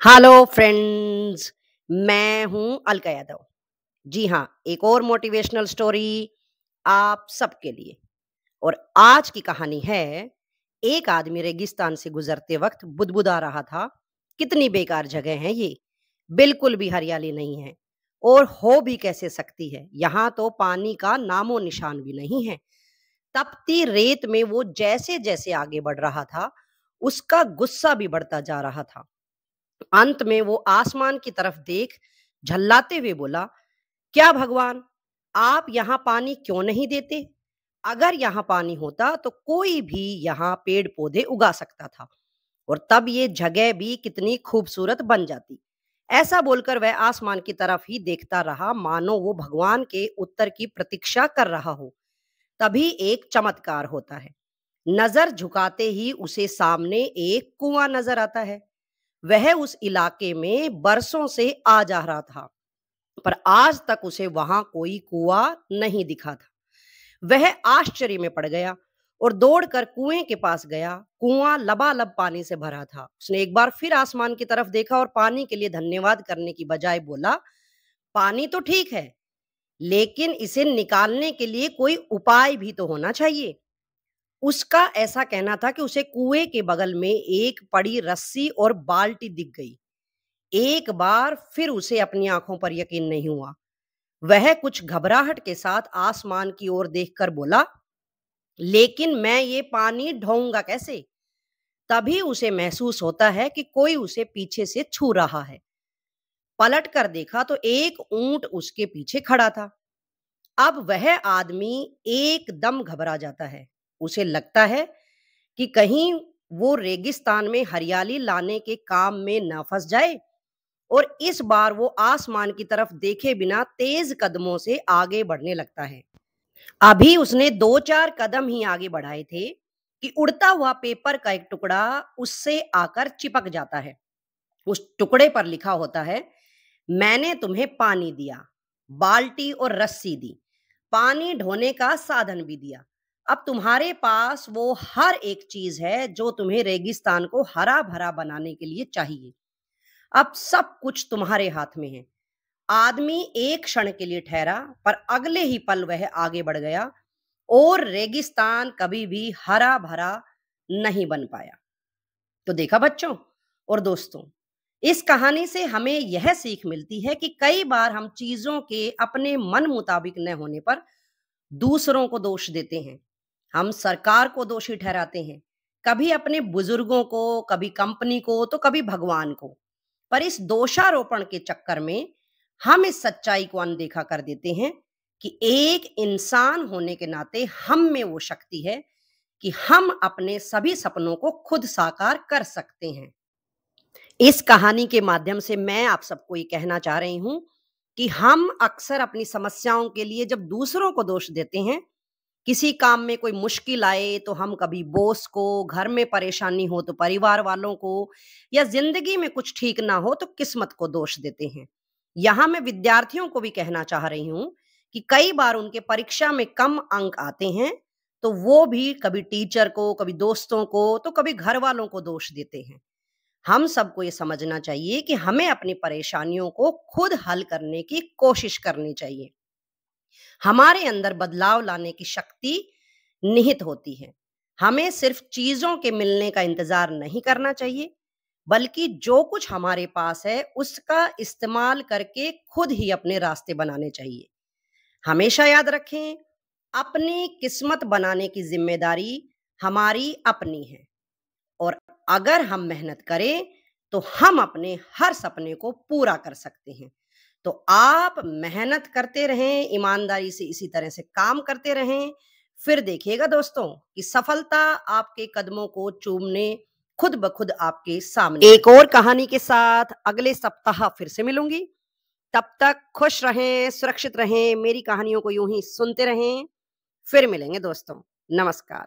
Hello friends, मैं हूं अलका यादव। जी हाँ, एक और मोटिवेशनल स्टोरी आप सबके लिए। और आज की कहानी है, एक आदमी रेगिस्तान से गुजरते वक्त बुदबुदा रहा था, कितनी बेकार जगह है ये, बिल्कुल भी हरियाली नहीं है और हो भी कैसे सकती है, यहाँ तो पानी का नामो निशान भी नहीं है। तपती रेत में वो जैसे जैसे आगे बढ़ रहा था, उसका गुस्सा भी बढ़ता जा रहा था। अंत में वो आसमान की तरफ देख झल्लाते हुए बोला, क्या भगवान, आप यहाँ पानी क्यों नहीं देते? अगर यहाँ पानी होता तो कोई भी यहाँ पेड़ पौधे उगा सकता था और तब ये जगह भी कितनी खूबसूरत बन जाती। ऐसा बोलकर वह आसमान की तरफ ही देखता रहा, मानो वो भगवान के उत्तर की प्रतीक्षा कर रहा हो। तभी एक चमत्कार होता है। नजर झुकाते ही उसे सामने एक कुआं नजर आता है। वह उस इलाके में बरसों से आ जा रहा था, पर आज तक उसे वहां कोई कुआं नहीं दिखा था। वह आश्चर्य में पड़ गया और दौड़कर कुएं के पास गया। कुआं लबालब पानी से भरा था। उसने एक बार फिर आसमान की तरफ देखा और पानी के लिए धन्यवाद करने की बजाय बोला, पानी तो ठीक है, लेकिन इसे निकालने के लिए कोई उपाय भी तो होना चाहिए। उसका ऐसा कहना था कि उसे कुएं के बगल में एक पड़ी रस्सी और बाल्टी दिख गई। एक बार फिर उसे अपनी आंखों पर यकीन नहीं हुआ। वह कुछ घबराहट के साथ आसमान की ओर देखकर बोला, लेकिन मैं ये पानी ढोऊंगा कैसे? तभी उसे महसूस होता है कि कोई उसे पीछे से छू रहा है। पलट कर देखा तो एक ऊंट उसके पीछे खड़ा था। अब वह आदमी एकदम घबरा जाता है। उसे लगता है कि कहीं वो रेगिस्तान में हरियाली लाने के काम में न फंस जाए, और इस बार वो आसमान की तरफ देखे बिना तेज कदमों से आगे बढ़ने लगता है। अभी उसने 2-4 कदम ही आगे बढ़ाए थे कि उड़ता हुआ पेपर का एक टुकड़ा उससे आकर चिपक जाता है। उस टुकड़े पर लिखा होता है, मैंने तुम्हें पानी दिया, बाल्टी और रस्सी दी, पानी ढोने का साधन भी दिया। अब तुम्हारे पास वो हर एक चीज है जो तुम्हें रेगिस्तान को हरा भरा बनाने के लिए चाहिए। अब सब कुछ तुम्हारे हाथ में है। आदमी एक क्षण के लिए ठहरा, पर अगले ही पल वह आगे बढ़ गया और रेगिस्तान कभी भी हरा भरा नहीं बन पाया। तो देखा बच्चों और दोस्तों, इस कहानी से हमें यह सीख मिलती है कि कई बार हम चीजों के अपने मन मुताबिक न होने पर दूसरों को दोष देते हैं। हम सरकार को दोषी ठहराते हैं, कभी अपने बुजुर्गों को, कभी कंपनी को, तो कभी भगवान को। पर इस दोषारोपण के चक्कर में हम इस सच्चाई को अनदेखा कर देते हैं कि एक इंसान होने के नाते हम में वो शक्ति है कि हम अपने सभी सपनों को खुद साकार कर सकते हैं। इस कहानी के माध्यम से मैं आप सबको ये कहना चाह रही हूं कि हम अक्सर अपनी समस्याओं के लिए जब दूसरों को दोष देते हैं, किसी काम में कोई मुश्किल आए तो हम कभी बॉस को, घर में परेशानी हो तो परिवार वालों को, या जिंदगी में कुछ ठीक ना हो तो किस्मत को दोष देते हैं। यहाँ मैं विद्यार्थियों को भी कहना चाह रही हूँ कि कई बार उनके परीक्षा में कम अंक आते हैं तो वो भी कभी टीचर को, कभी दोस्तों को, तो कभी घर वालों को दोष देते हैं। हम सबको ये समझना चाहिए कि हमें अपनी परेशानियों को खुद हल करने की कोशिश करनी चाहिए। हमारे अंदर बदलाव लाने की शक्ति निहित होती है। हमें सिर्फ चीजों के मिलने का इंतजार नहीं करना चाहिए, बल्कि जो कुछ हमारे पास है उसका इस्तेमाल करके खुद ही अपने रास्ते बनाने चाहिए। हमेशा याद रखें, अपनी किस्मत बनाने की जिम्मेदारी हमारी अपनी है, और अगर हम मेहनत करें तो हम अपने हर सपने को पूरा कर सकते हैं। तो आप मेहनत करते रहें, ईमानदारी से इसी तरह से काम करते रहें। फिर देखिएगा दोस्तों कि सफलता आपके कदमों को चूमने खुद ब खुद आपके सामने। एक और कहानी के साथ अगले सप्ताह फिर से मिलूंगी। तब तक खुश रहें, सुरक्षित रहें, मेरी कहानियों को यूं ही सुनते रहें। फिर मिलेंगे दोस्तों। नमस्कार।